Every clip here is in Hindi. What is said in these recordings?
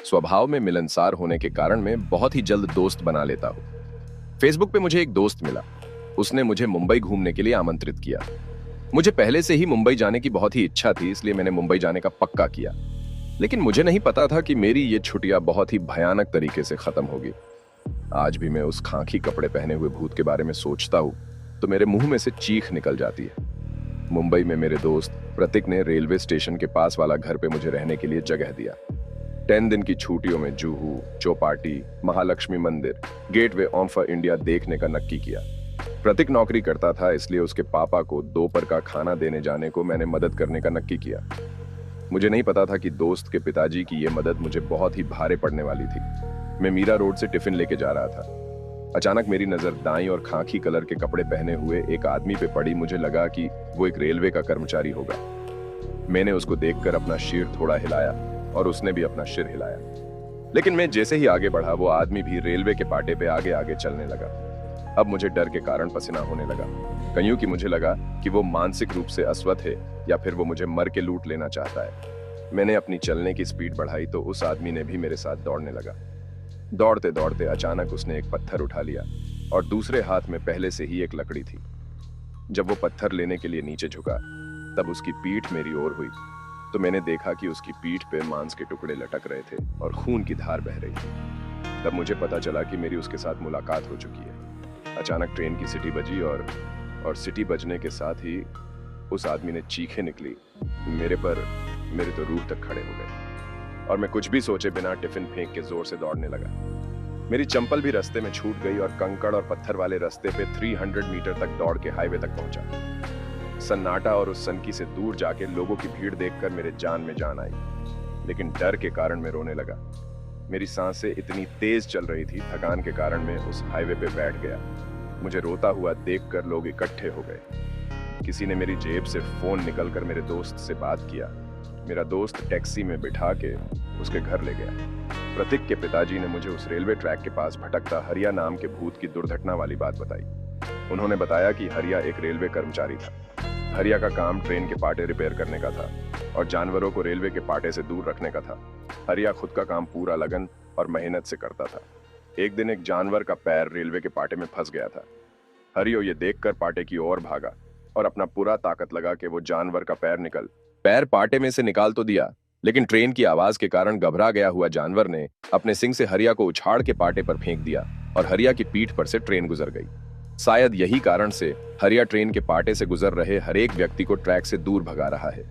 स्वभाव में मिलनसार होने के कारण मैं बहुत ही जल्द दोस्त बना लेता हूँ। फेसबुक पे मुझे एक दोस्त मिला। उसने मुझे मुंबई घूमने के लिए आमंत्रित किया। मुझे पहले से ही मुंबई जाने की बहुत ही इच्छा थी, इसलिए मैंने मुंबई जाने का पक्का किया। लेकिन मुझे नहीं पता था कि मेरी ये छुट्टियां बहुत ही भयानक तरीके से खत्म होगी। आज भी मैं उस खाकी कपड़े पहने हुए भूत के बारे में सोचता हूँ तो मेरे मुंह में से चीख निकल जाती है। मुंबई में मेरे दोस्त प्रतीक ने रेलवे स्टेशन के पास वाला घर पे मुझे रहने के लिए जगह दिया। 10 दिन की छुट्टियों में जुहू, चौपाटी, महालक्ष्मी मंदिर, गेटवे ऑफ इंडिया देखने का नक्की किया। प्रतीक नौकरी करता था, इसलिए उसके पापा को दोपहर का खाना देने जाने को मैंने मदद करने का नक्की किया। मुझे नहीं पता था कि दोस्त के पिताजी की ये मदद मुझे बहुत ही भारे पड़ने वाली थी। मैं मीरा रोड से टिफिन लेके जा रहा था। अचानक मेरी नजर दाईं और खाकी कलर के कपड़े पहने हुए एक आदमी पे पड़ी। मुझे लगा कि वो एक रेलवे का कर्मचारी होगा। मैंने उसको देखकर अपना सिर थोड़ा हिलाया और उसने भी अपना सिर हिलाया। लेकिन मैं जैसे ही आगे बढ़ा, वो आदमी भी रेलवे के पाटे पे आगे आगे चलने लगा। अब मुझे डर के कारण पसीना होने लगा। कहीं कि मुझे लगा कि वो मानसिक रूप से अस्वस्थ है या फिर वो मुझे मर के लूट लेना चाहता है। मैंने अपनी चलने की स्पीड बढ़ाई तो उस आदमी ने भी मेरे साथ दौड़ने लगा। दौड़ते दौड़ते अचानक उसने एक पत्थर उठा लिया और दूसरे हाथ में पहले से ही एक लकड़ी थी। जब वो पत्थर लेने के लिए नीचे झुका, तब उसकी पीठ मेरी ओर हुई तो मैंने देखा कि उसकी पीठ पे मांस के टुकड़े लटक रहे थे और खून की धार बह रही थी। तब मुझे पता चला कि मेरी उसके साथ मुलाकात हो चुकी है। अचानक ट्रेन की सीटी बजी और सीटी बजने के साथ ही उस आदमी ने चीखें निकली। मेरे तो रूह तक खड़े हो गए और मैं कुछ भी सोचे बिना टिफिन फेंक के जोर से दौड़ने लगा। मेरी चंपल भी रास्ते में छूट गई और कंकड़ और पत्थर वाले रास्ते पे 300 मीटर तक दौड़ के हाईवे तक पहुंचा। सन्नाटा और उस सनकी से दूर जाके लोगों की भीड़ देखकर मेरे जान में जान आई, लेकिन डर के कारण मैं रोने लगा। मेरी सांसें इतनी तेज चल रही थी, थकान के कारण मैं उस हाईवे पे बैठ गया। मुझे रोता हुआ देखकर लोग इकट्ठे हो गए। किसी ने मेरी जेब से फोन निकलकर मेरे दोस्त से बात किया। मेरा दोस्त टैक्सी में बिठा के उसके घर ले गया। प्रतीक के पिताजी ने मुझे उस रेलवे ट्रैक के पास भटकता हरिया नाम के भूत की दुर्घटना वाली बात बताई। उन्होंने बताया कि हरिया एक रेलवे कर्मचारी था। हरिया का काम ट्रेन के पाटे रिपेयर करने का था और जानवरों को रेलवे के पाटे से दूर रखने का था। हरिया खुद का काम पूरा लगन और मेहनत से करता था। एक दिन एक जानवर का पैर रेलवे के पाटे में फंस गया था। हरियो ये देखकर पाटे की ओर भागा और अपना पूरा ताकत लगा कि वो जानवर का पैर पाटे में से निकाल तो दिया, लेकिन ट्रेन की आवाज के कारण घबरा गया हुआ जानवर ने अपने सिंग से हरिया को उछाड़ के पाटे पर फेंक दिया और हरिया की पीठ पर से ट्रेन गुजर गई। शायद यही कारण से हरिया ट्रेन के पाटे से गुजर रहे हर एक व्यक्ति को ट्रैक से दूर भगा रहा है।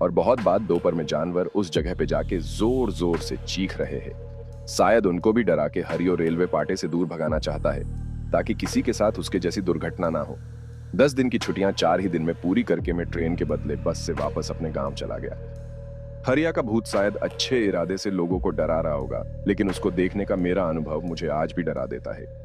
और बहुत बाद दोपहर में जानवर उस जगह पे जाके जोर जोर से चीख रहे हैं। शायद उनको भी डरा के हरियो रेलवे पाटे से दूर भगाना चाहता है ताकि किसी के साथ उसके जैसी दुर्घटना ना हो। 10 दिन की छुट्टियां 4 ही दिन में पूरी करके मैं ट्रेन के बदले बस से वापस अपने गांव चला गया। हरिया का भूत शायद अच्छे इरादे से लोगों को डरा रहा होगा, लेकिन उसको देखने का मेरा अनुभव मुझे आज भी डरा देता है।